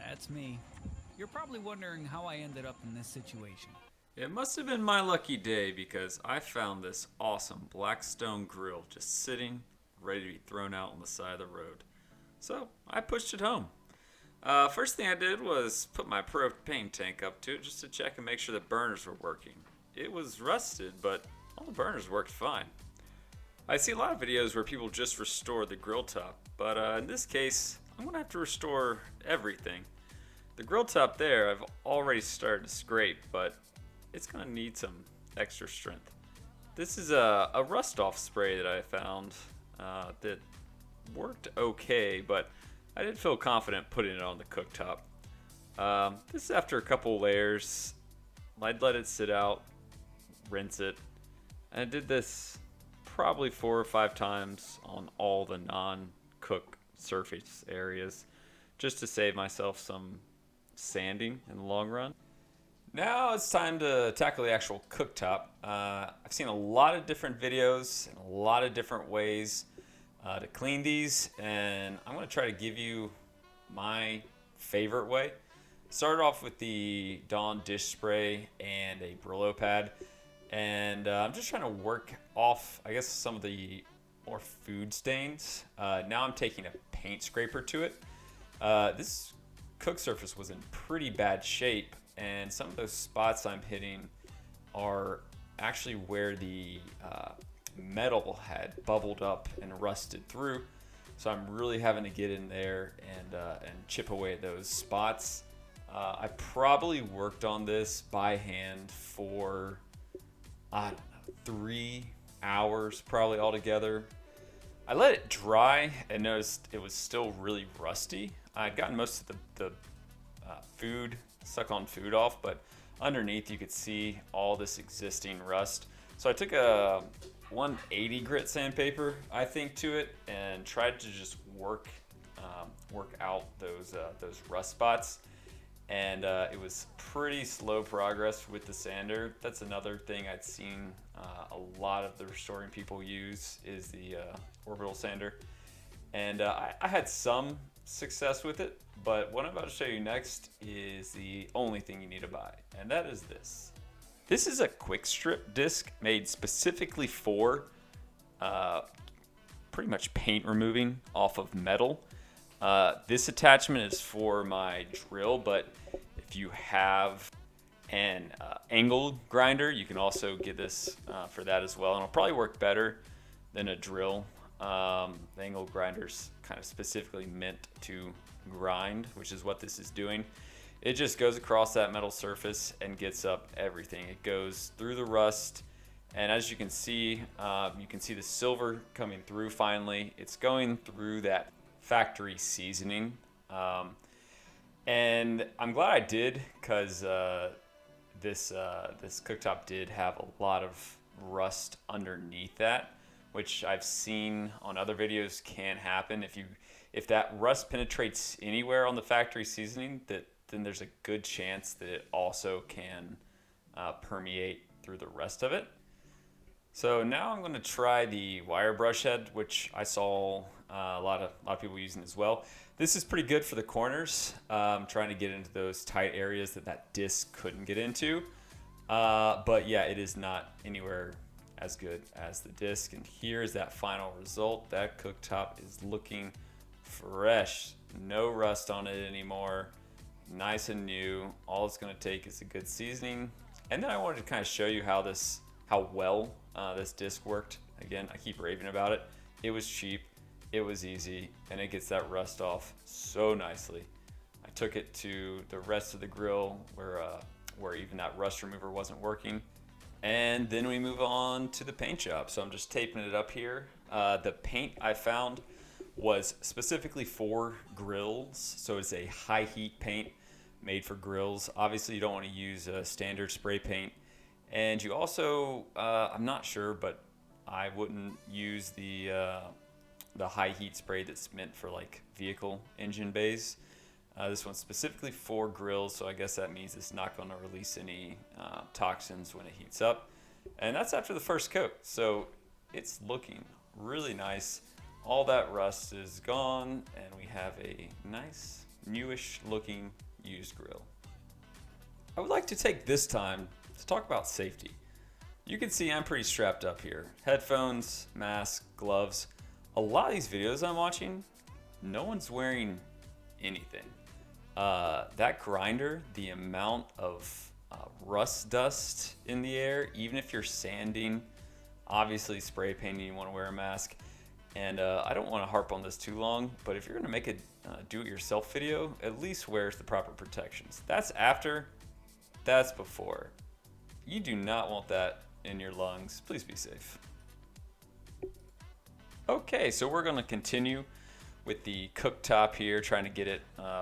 That's me. You're probably wondering how I ended up in this situation. It must have been my lucky day because I found this awesome Blackstone grill just sitting, ready to be thrown out on the side of the road. So I pushed it home. First thing I did was put my propane tank up to it just to check and make sure the burners were working. It was rusted, but all the burners worked fine. I see a lot of videos where people just restore the grill top, but in this case, I'm going to have to restore everything. The grill top there, I've already started to scrape, but it's going to need some extra strength. This is a rust off spray that I found that worked okay, but I didn't feel confident putting it on the cooktop. This is after a couple layers. I'd let it sit out, rinse it, and I did this probably 4 or 5 times on all the non-cook surface areas just to save myself some sanding in the long run. Now it's time to tackle the actual cooktop. I've seen a lot of different videos and a lot of different ways to clean these, and I'm going to try to give you my favorite way. Started off with the Dawn dish spray and a Brillo pad, and I'm just trying to work off, I guess, some of the more food stains. Now I'm taking a paint scraper to it. This cook surface was in pretty bad shape, and some of those spots I'm hitting are actually where the metal had bubbled up and rusted through. So I'm really having to get in there and chip away at those spots. I probably worked on this by hand for, I don't know, 3 hours probably altogether. I let it dry and noticed it was still really rusty. I'd gotten most of the food, stuck on food off, but underneath you could see all this existing rust. So I took a 180 grit sandpaper, I think, to it and tried to just work out those rust spots. And it was pretty slow progress with the sander. That's another thing I'd seen a lot of the restoring people use is the orbital sander. And I had some success with it, but what I'm about to show you next is the only thing you need to buy, and that is this. This is a quick strip disc made specifically for pretty much paint removing off of metal. This attachment is for my drill, but if you have an angle grinder, you can also get this for that as well, and it'll probably work better than a drill. The angle grinder's kind of specifically meant to grind, which is what this is doing. It just goes across that metal surface and gets up everything. It goes through the rust, and as you can see the silver coming through finally. It's going through that factory seasoning, and I'm glad I did, because this cooktop did have a lot of rust underneath that, which I've seen on other videos can happen. If that rust penetrates anywhere on the factory seasoning, then there's a good chance that it also can permeate through the rest of it. So now I'm going to try the wire brush head, which I saw a lot of people using as well. This is pretty good for the corners. Trying to get into those tight areas that disc couldn't get into. But yeah, it is not anywhere as good as the disc. And here's that final result. That cooktop is looking fresh. No rust on it anymore. Nice and new. All it's going to take is a good seasoning. And then I wanted to kind of show you how well this disc worked. Again, I keep raving about it. It was cheap, it was easy, and it gets that rust off so nicely. I took it to the rest of the grill where even that rust remover wasn't working. And then we move on to the paint job. So I'm just taping it up here. The paint I found was specifically for grills. So it's a high heat paint made for grills. Obviously you don't want to use a standard spray paint. And you also, I'm not sure, but I wouldn't use the high heat spray that's meant for like vehicle engine bays. This one's specifically for grills, so I guess that means it's not going to release any toxins when it heats up. And that's after the first coat, so it's looking really nice. All that rust is gone, and we have a nice newish looking used grill. I would like to take this time to talk about safety. You can see I'm pretty strapped up here. Headphones, mask, gloves. A lot of these videos I'm watching, no one's wearing anything. That grinder, the amount of rust dust in the air, even if you're sanding, obviously spray painting, you want to wear a mask. And I don't want to harp on this too long, but if you're going to make a do-it-yourself video, at least wear the proper protections. That's after, that's before. You do not want that in your lungs. Please be safe. Okay, so we're going to continue with the cooktop here, trying to get it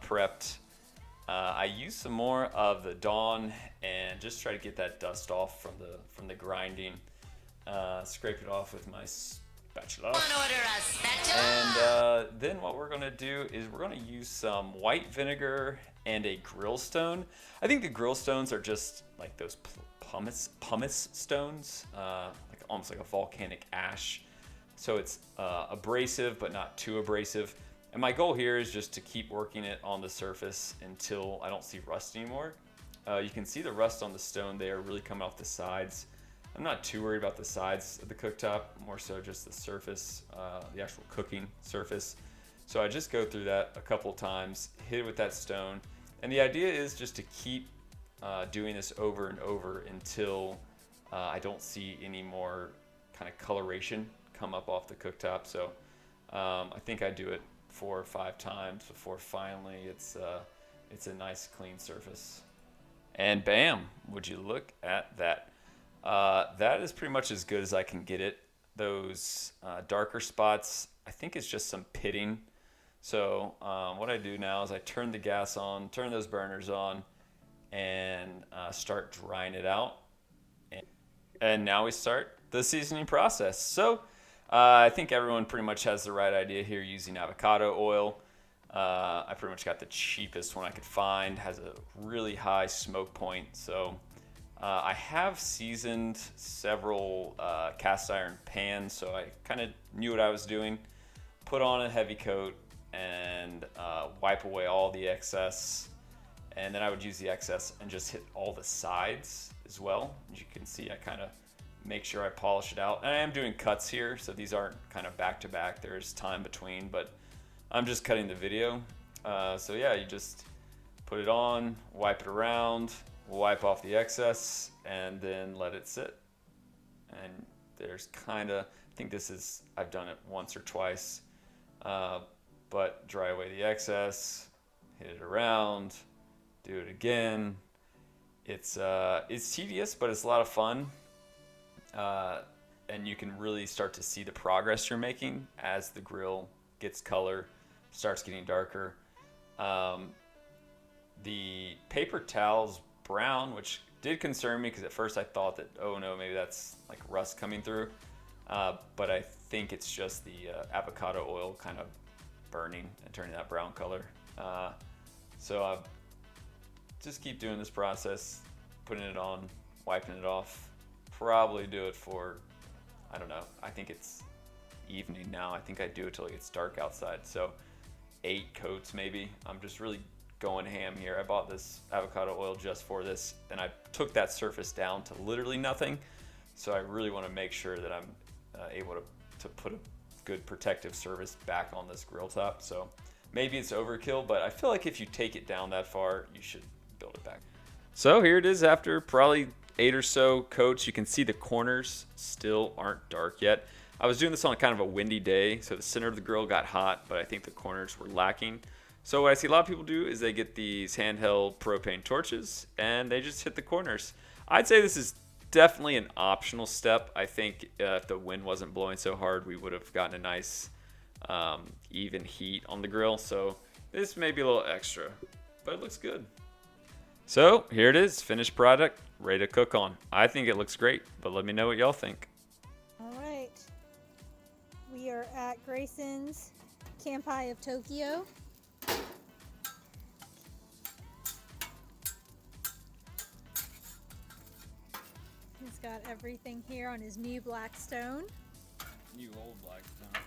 prepped. I use some more of the Dawn and just try to get that dust off from the grinding. Scrape it off with my spatula. And then what we're gonna do is we're gonna use some white vinegar and a grill stone. I think the grill stones are just like those pumice stones, like almost like a volcanic ash. So it's abrasive, but not too abrasive. And my goal here is just to keep working it on the surface until I don't see rust anymore. You can see the rust on the stone there really coming off the sides. I'm not too worried about the sides of the cooktop, more so just the surface, the actual cooking surface. So I just go through that a couple times, hit it with that stone. And the idea is just to keep doing this over and over until I don't see any more kind of coloration come up off the cooktop. So I think I do it 4 or 5 times before finally it's a nice clean surface. And bam, would you look at that? That is pretty much as good as I can get it. Those darker spots, I think it's just some pitting. So what I do now is I turn the gas on, turn those burners on, and start drying it out. And now we start the seasoning process. So I think everyone pretty much has the right idea here using avocado oil. I pretty much got the cheapest one I could find, has a really high smoke point. So I have seasoned several cast iron pans, so I kind of knew what I was doing. Put on a heavy coat and wipe away all the excess. And then I would use the excess and just hit all the sides as well. As you can see, I kind of make sure I polish it out. And I am doing cuts here, so these aren't kind of back to back. There's time between, but I'm just cutting the video. So yeah, you just put it on, wipe it around, wipe off the excess, and then let it sit. And there's kind of, I think this is, I've done it once or twice, but dry away the excess, hit it around, do it again. It's tedious, but it's a lot of fun. And you can really start to see the progress you're making as the grill gets color, starts getting darker. The paper towel's brown, which did concern me because at first I thought that, oh no, maybe that's like rust coming through. But I think it's just the avocado oil kind of burning and turning that brown color. So I just keep doing this process, putting it on, wiping it off. Probably do it for, I don't know, I think it's evening now. I think I do it till it gets dark outside. So 8 coats maybe. I'm just really going ham here. I bought this avocado oil just for this, and I took that surface down to literally nothing. So I really want to make sure that I'm able to put a good protective surface back on this grill top. So maybe it's overkill, but I feel like if you take it down that far, you should build it back. So here it is after probably 8 or so coats. You can see the corners still aren't dark yet. I was doing this on kind of a windy day, so the center of the grill got hot, but I think the corners were lacking. So what I see a lot of people do is they get these handheld propane torches and they just hit the corners. I'd say this is definitely an optional step. I think if the wind wasn't blowing so hard, we would have gotten a nice even heat on the grill. So this may be a little extra, but it looks good. So here it is, finished product, ready to cook on. I think it looks great, but let me know what y'all think. All right, we are at Grayson's Kampai of Tokyo. He's got everything here on his new Blackstone. New old Blackstone.